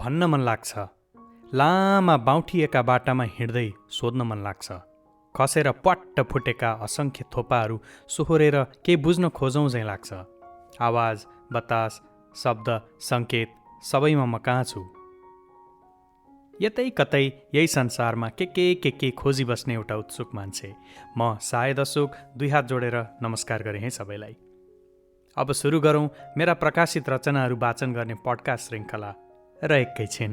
भन्न मन लाग्छ। लामा बाउठिएका बाटामा हिँड्दै सोध्न मन लाग्छ। खसेर पट्ट फुटेका असङ्ख्य थोपाहरू सोहोरेर केही बुझ्न खोजौँ झैँ लाग्छ। आवाज, बतास, शब्द, सङ्केत सबैमा म कहाँ छु? यतै कतै यही संसारमा के खोजी बस्ने एउटा उत्सुक मान्छे। म सायद अशोक 2 हात जोडेर नमस्कार गरेँ है सबैलाई। अब सुरु गरौँ मेरा प्रकाशित रचनाहरू वाचन गर्ने पडकास्ट श्रृङ्खला र एकैछिन।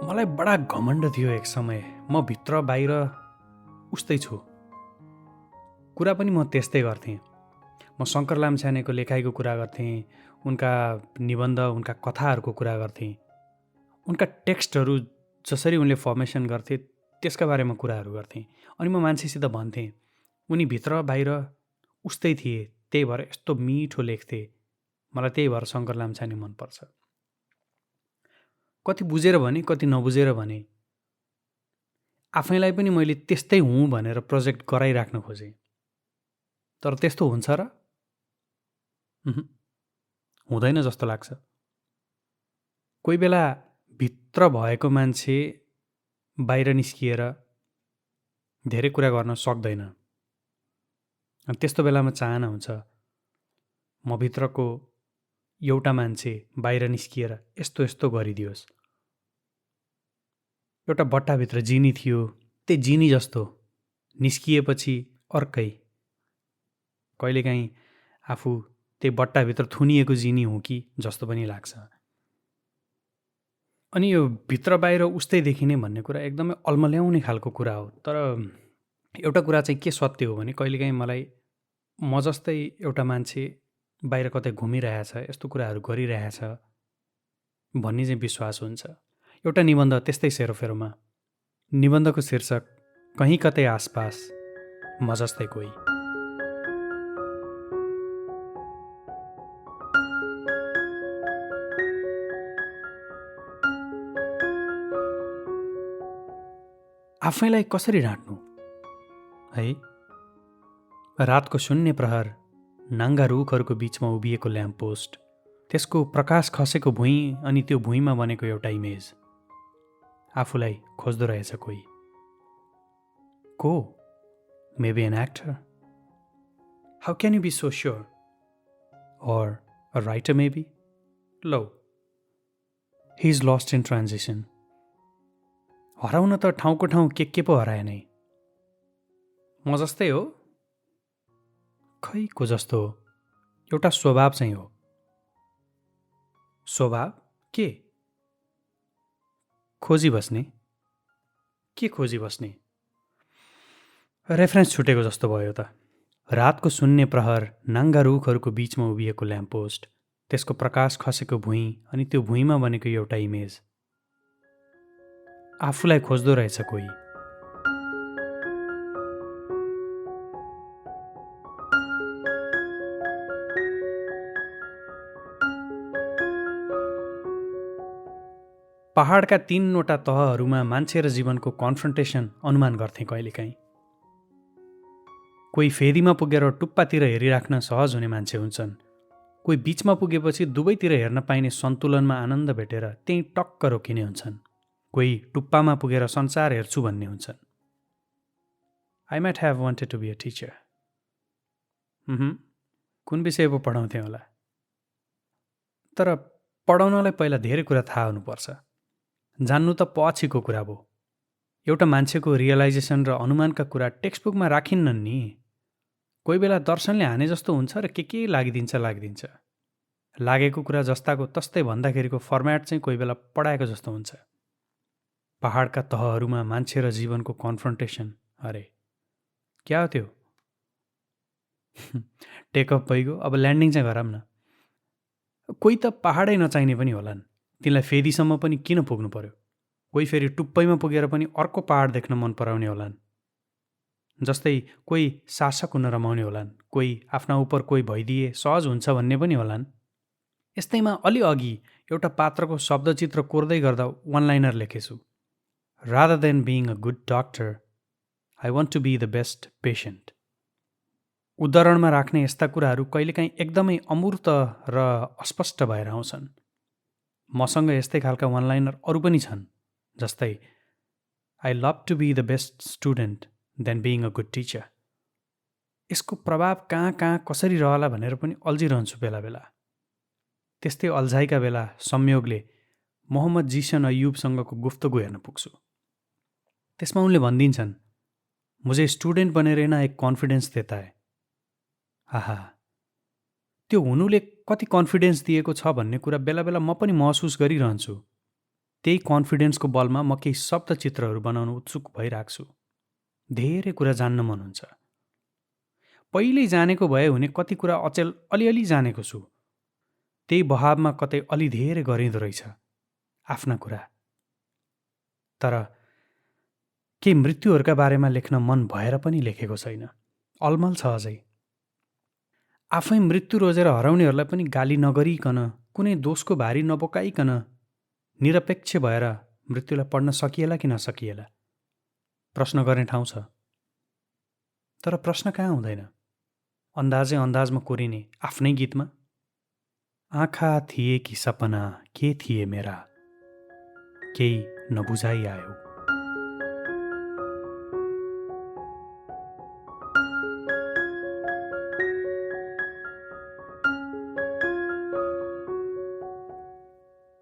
मलाई बडा घमण्ड थियो एक समय। म भित्र बाहिर उस्तै छु। कुरा पनि म त्यस्तै गर्थेँ। म शङ्कर लामिछानेको लेखाइको कुरा गर्थेँ, उनका निबन्ध, उनका कथाहरूको कुरा गर्थेँ, उनका टेक्स्टहरू जसरी उनले फर्मेसन गर्थे त्यसका बारेमा कुराहरू गर्थेँ। अनि म मान्छेसित भन्थेँ उनी भित्र बाहिर उस्तै थिए, त्यही भएर यस्तो मिठो लेख्थे। मलाई त्यही भएर शङ्कर लामिछाने मनपर्छ। कति बुझेर भने, कति नबुझेर भने, आफैलाई पनि मैले त्यस्तै हुँ भनेर प्रोजेक्ट गराइराख्न खोजेँ। तर त्यस्तो हुन्छ र? हुँदैन जस्तो लाग्छ। कोही बेला भित्र भएको मान्छे बाहिर निस्किएर धेरै कुरा गर्न सक्दैन। अनि त्यस्तो बेलामा चाहना हुन्छ म भित्रको एउटा मान्छे बाहिर निस्किएर यस्तो यस्तो गरिदियोस्। एउटा बट्टाभित्र जिनी थियो, त्यही जिनी जस्तो निस्किएपछि अर्कै। कहिलेकाहीँ आफू त्यही बट्टाभित्र थुनिएको जिनी हो कि जस्तो पनि लाग्छ। अनि यो भित्र बाहिर उस्तै देखिने भन्ने कुरा एकदमै अल्मल्याउने खालको कुरा हो। तर एउटा कुरा चाहिँ के सत्य हो भने कहिलेकाहीँ मलाई म जस्तै एउटा मान्छे बाहिर कतै घुमिरहेछ, यस्तो कुराहरू गरिरहेछ भन्ने चाहिँ विश्वास हुन्छ। एउटा निबन्ध त्यस्तै सेरोफेरोमा। निबन्धको शीर्षक कहीँ कतै आसपास म जस्तै कोही। आफैलाई कसरी ढाँट्नु है? रातको शून्य प्रहर, नाङ्गा रुखहरूको बिचमा उभिएको ल्याम्पपोस्ट, त्यसको प्रकाश खसेको भुइँ अनि त्यो भुइँमा बनेको एउटा इमेज। आफूलाई खोज्दो रहेछ कोही। को? Maybe an actor? How can you be so sure? Or a writer maybe? लो, he is lost in transition. हराउन त ठाउँको ठाउँ के पो हराए नै। म जस्तै हो? खै को जस्तो हो? एउटा स्वभाव चाहिँ हो। स्वभाव के? खोजी बस्ने। के खोजी बस्ने? रेफरेन्स छुटेको जस्तो भयो त। रातको शून्य प्रहर, नाङ्गा रुखहरूको बिचमा उभिएको ल्याम्पपोस्ट, त्यसको प्रकाश खसेको भुइँ अनि त्यो भुइँमा बनेको एउटा इमेज। आफूलाई खोज्दो रहेछ कोही। पहाडका 3वटा तहहरूमा मान्छे र जीवनको कन्फ्रन्टेसन अनुमान गर्थे कहिलेकाहीँ। कोही फेदीमा पुगेर टुप्पातिर हेरिराख्न सहज हुने मान्छे हुन्छन्। कोही बिचमा पुगेपछि दुवैतिर हेर्न पाइने सन्तुलनमा आनन्द भेटेर त्यहीँ टक्क रोकिने हुन्छन्। कोही टुप्पामा पुगेर संसार हेर्छु भन्ने हुन्छन्। I might have wanted to be a teacher. कुन विषय पो पढाउँथे होला? तर पढाउनलाई पहिला धेरै कुरा थाहा हुनुपर्छ। जान्नु त पछिको कुरा भयो। एउटा मान्छेको रियलाइजेसन र अनुमानका कुरा टेक्स्टबुकमा राखिन्नन् नि। कोही बेला दर्शनले हाने जस्तो हुन्छ र के लागिदिन्छ। लागेको कुरा जस्ताको तस्तै भन्दाखेरिको फर्म्याट चाहिँ कोही बेला पढाएको जस्तो हुन्छ। पहाडका तहहरूमा मान्छे र जीवनको कन्फ्रन्टेसन। अरे क्या हो त्यो? टेकअप भइगयो, अब ल्यान्डिङ चाहिँ गरौँ न। कोही त पहाडै नचाहिने पनि होलान्। तिनलाई फेदीसम्म पनि किन पुग्नु पर्यो? कोही फेरि टुप्पैमा पुगेर पनि अर्को पहाड देख्न मन पराउने होलान्। जस्तै कोही शासक हुन रमाउने होलान्, कोही आफ्ना उप कोही भइदिए सहज हुन्छ भन्ने पनि होलान्। यस्तैमा अलि अघि एउटा पात्रको शब्दचित्र कोर्दै गर्दा वान लाइनर लेखेछु। Rather than being a good doctor, I want to be the best patient. उदाहरणमा राख्ने यस्ता कुराहरू कहिलेकाहीँ एकदमै अमूर्त र अस्पष्ट भएर आउँछन्। मसँग यस्तै खालका वानलाइनर अरू पनि छन्, जस्तै I love to be the best student then being a good teacher. यसको प्रभाव कहाँ कहाँ कसरी रहला भनेर पनि अल्झिरहन्छु बेला बेला। त्यस्तै अल्झाइका बेला संयोगले मोहम्मद जिसन अय्युबसँगको गुफ्तगु हेर्न पुग्छु। त्यसमा उनले भनिदिन्छन्, मुझे स्टुडेन्ट बने रहना एक कन्फिडेन्स देता है। आहा, त्यो हुनुले कति कन्फिडेन्स दिएको छ भन्ने कुरा बेला बेला म पनि महसुस गरिरहन्छु। त्यही कन्फिडेन्सको बलमा म केही शब्द चित्रहरू बनाउन उत्सुक भइरहेको छु। धेरै कुरा जान्न मन हुन्छ। पहिल्यै जानेको भए हुने कति कुरा अचेल अलिअलि जानेको छु। त्यही बहावमा कतै अलि धेरै गरिँदो रहेछ आफ्ना कुरा। तर केही मृत्युहरूका बारेमा लेख्न मन भएर पनि लेखेको छैन। अलमल छ अझै। आफै मृत्यु रोजेर हराउनेहरूलाई पनि गाली नगरिकन, कुनै दोषको भारी नबोकाइकन निरपेक्ष भएर मृत्युलाई पढ्न सकिएला कि नसकिएला प्रश्न गर्ने ठाउँ छ। तर प्रश्न कहाँ हुँदैन। अन्दाजै अन्दाजमा कोरिने आफ्नै गीतमा, आँखा थिए कि सपना के थिए मेरा, केही नबुझाइ आयो।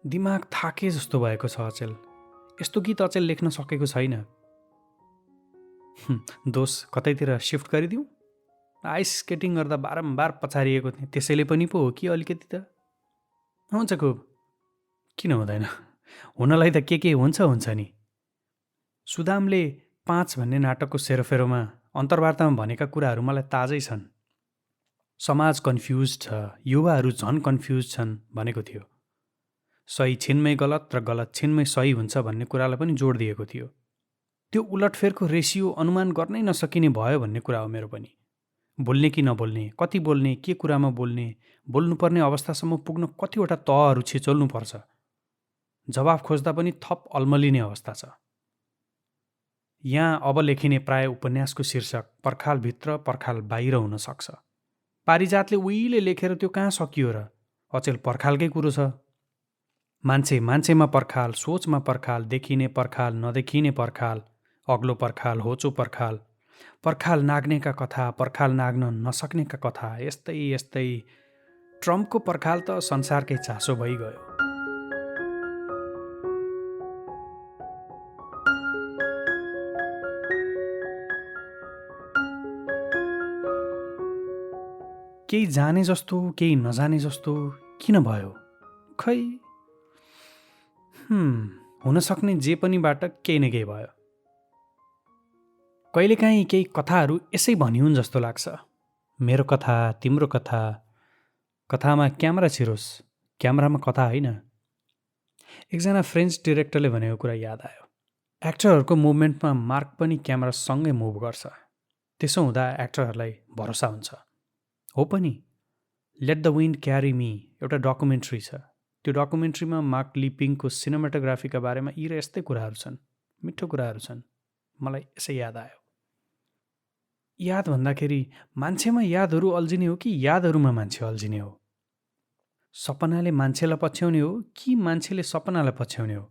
दिमाग थाके जस्तो भएको छ अचेल। यस्तो गीत अचेल लेख्न सकेको छैन। दोष कतैतिर शिफ्ट गरिदिउँ? आइस स्केटिङ गर्दा बारम्बार पछारिएको थिएँ, त्यसैले पनि पो हो कि अलिकति त हुन्छ खुब। किन हुँदैन? हुनलाई त के हुन्छ नि। सुदामले 5 भन्ने नाटकको सेरोफेरोमा अन्तर्वार्तामा भनेका कुराहरू मलाई ताजै छन्। समाज कन्फ्युज छ, युवाहरू झन कन्फ्युज छन् भनेको थियो। सही छिनमै गलत र गलत छिनमै सही हुन्छ भन्ने कुरालाई पनि जोड दिएको थियो। त्यो उलटफेरको रेसियो अनुमान गर्नै नसकिने भयो भन्ने कुरा हो मेरो पनि। बोल्ने कि नबोल्ने, कति बोल्ने, के कुरामा बोल्ने, बोल्नुपर्ने अवस्थासम्म पुग्न कतिवटा तहहरू छिचोल्नुपर्छ। जवाफ खोज्दा पनि थप अल्मलिने अवस्था छ। यहाँ अब लेखिने प्राय उपन्यासको शीर्षक पर्खालभित्र पर्खाल बाहिर हुन सक्छ। पारिजातले उहिले लेखेर त्यो कहाँ सकियो र? अचेल पर्खालकै कुरो छ। मान्छे मान्छेमा पर्खाल, सोचमा पर्खाल, देखिने पर्खाल, नदेखिने पर्खाल, अग्लो पर्खाल, होचो पर्खाल, पर्खाल नाग्नेका कथा, पर्खाल नाग्न नसक्नेका कथा, यस्तै यस्तै ट्रम्पको पर्खाल त संसारकै चासो भइगयो। केही जाने जस्तो, केही नजाने जस्तो किन भयो? खै, हुन सक्ने जे पनिबाट केही न केही भयो। कहिलेकाहीँ केही कथाहरू यसै भनिहुन् जस्तो लाग्छ। मेरो कथा, तिम्रो कथा, कथामा क्यामेरा छिरोस्, क्यामेरामा कथा होइन। एकजना फ्रेन्च डिरेक्टरले भनेको कुरा याद आयो। एक्टरहरूको मुभमेन्टमा मार्क पनि क्यामेरासँगै मुभ गर्छ। त्यसो हुँदा एक्टरहरूलाई भरोसा हुन्छ। हो पनि, let the wind carry me एउटा डकुमेन्ट्री छ। त्यो डकुमेन्ट्रीमा मार्क लिपिङको सिनेमाटोग्राफीका बारेमा यी र यस्तै कुराहरू छन्। मिठो कुराहरू छन्। मलाई यसै याद आयो। याद भन्दाखेरि मान्छेमा यादहरू अल्झिने हो कि यादहरूमा मान्छे अल्झिने हो? सपनाले मान्छेलाई पछ्याउने हो कि मान्छेले सपनालाई पछ्याउने हो?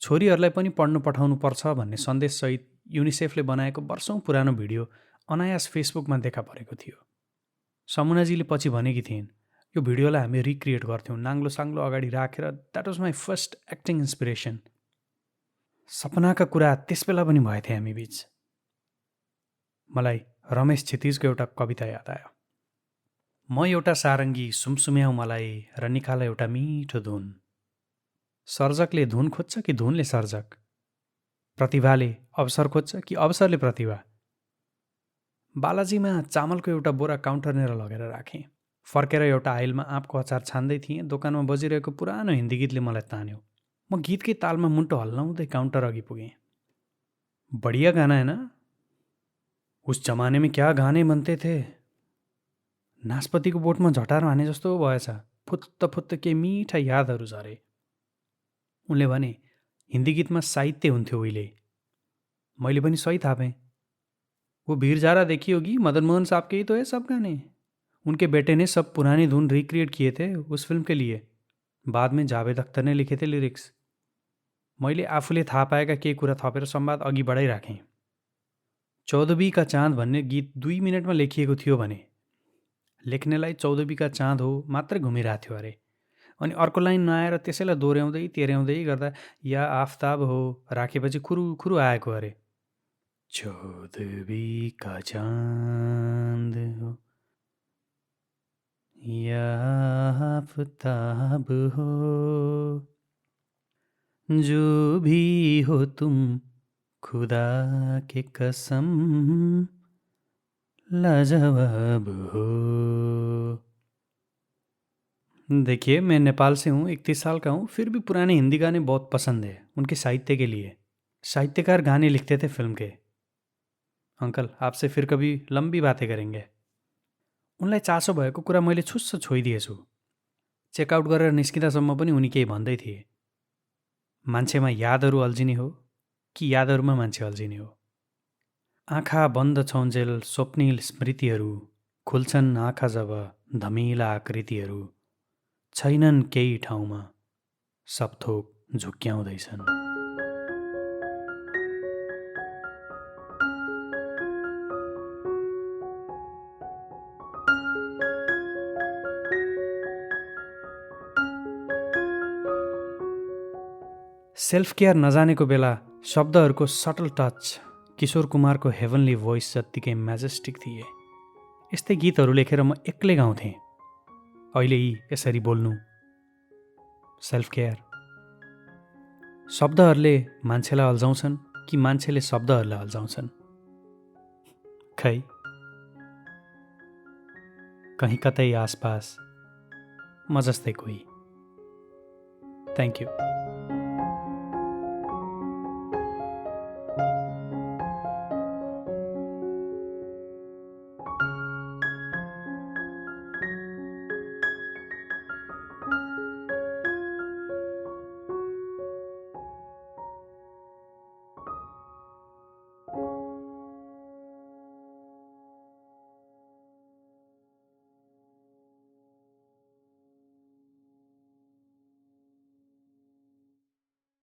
छोरीहरूलाई पनि पढ्न पठाउनु पर्छ भन्ने सन्देशसहित युनिसेफले बनाएको वर्षौँ पुरानो भिडियो अनायास फेसबुकमा देखा परेको थियो। समुनाजीले पछि भनेकी थिइन्, यो भिडियोलाई हामी रिक्रिएट गर्थ्यौँ नाङ्लो साङ्लो अगाडि राखेर। That was my first acting inspiration. सपनाका कुरा त्यसबेला पनि भएथे हामी बीच। मलाई रमेश क्षितिजको एउटा कविता याद आयो। म एउटा सारङ्गी सुमसुम्याउ मलाई र निकाल एउटा मिठो धुन। सर्जकले धुन खोज्छ कि धुनले सर्जक? प्रतिभाले अवसर खोज्छ कि अवसरले प्रतिभा? बालाजीमा चामलको एउटा बोरा काउन्टरनेर लगेर राखेँ। फर्केर एउटा आइलमा आँपको अचार छान्दै थिएँ। दोकानमा बजिरहेको पुरानो हिन्दी गीतले मलाई तान्यो। म गीतकै तालमा मुन्टो हल्लाउँदै काउन्टर अघि पुगेँ। बढिया गाना है ना? उस जमाने में क्या गाने बनते थे? नासपतिको बोटमा झटार हाने जस्तो भएछ। फुत्त फुत्त के मिठा यादहरू झरे। उनले भने, हिन्दी गीतमा साहित्य हुन्थ्यो उहिले। मैले पनि सही थाहा पाएँ। वो भीड़ ज़ारा देखी होगी, मदन मोहन साहब के ही तो है सब गाने। उनके बेटे ने सब पुरानी धुन रिक्रिएट किए थे उस फिल्म के लिए। बाद में जावेद अख्तर ने लिखे थे लिरिक्स। मैले आफूले थाहा पाएका केही कुरा थपेर संवाद अघि बढाइराखेँ। चौधबीका चाँद भन्ने गीत 2 मिनटमा लेखिएको थियो भने लेख्नेलाई चौधबीका चाँद हो मात्रै घुमिरहेको थियो अरे। अनि अर्को लाइन नआएर त्यसैलाई दोहोऱ्याउँदै तेर्याउँदै गर्दा या आफताब हो राखेपछि खुरु खुरु आएको अरे। चौधबीका चाँद हो या आफताब हो जो भी हो तुम खुदा के कसम लाजवाब हो। देखिए, मैं नेपाल से हूँ, 31 साल का हूँ, फिर भी पुराने हिंदी गाने बहुत पसंद है उनके साहित्य के लिए। साहित्यकार गाने लिखते थे फिल्म के। अंकल, आपसे फिर कभी लंबी बातें करेंगे। उनलाई चासो भएको कुरा मैले छुस्स छोइदिएछु। चेकआउट गरेर निस्किँदासम्म पनि उनी केही भन्दै थिए। मान्छेमा यादहरू अल्झिने हो कि यादहरूमा मान्छे अल्झिने हो। आँखा बन्द छौन्जेल स्वप्निल स्मृतिहरू खुल्छन् आँखा जब धमिला आकृतिहरू छैनन् केही ठाउँमा सब थोक झुक्क्याउँदैछन्। सेल्फ केयर नजानेको बेला शब्दहरूको सटल टच किशोर कुमारको हेभनली भोइस जत्तिकै म्याजेस्टिक थिए। यस्तै गीतहरू लेखेर म एक्लै गाउँथेँ। अहिले यी यसरी बोल्नु सेल्फ केयर। शब्दहरूले मान्छेलाई अल्झाउँछन् कि मान्छेले शब्दहरूलाई अल्झाउँछन्? खै, कहीँ कतै आसपास म जस्तै कोही। Thank you.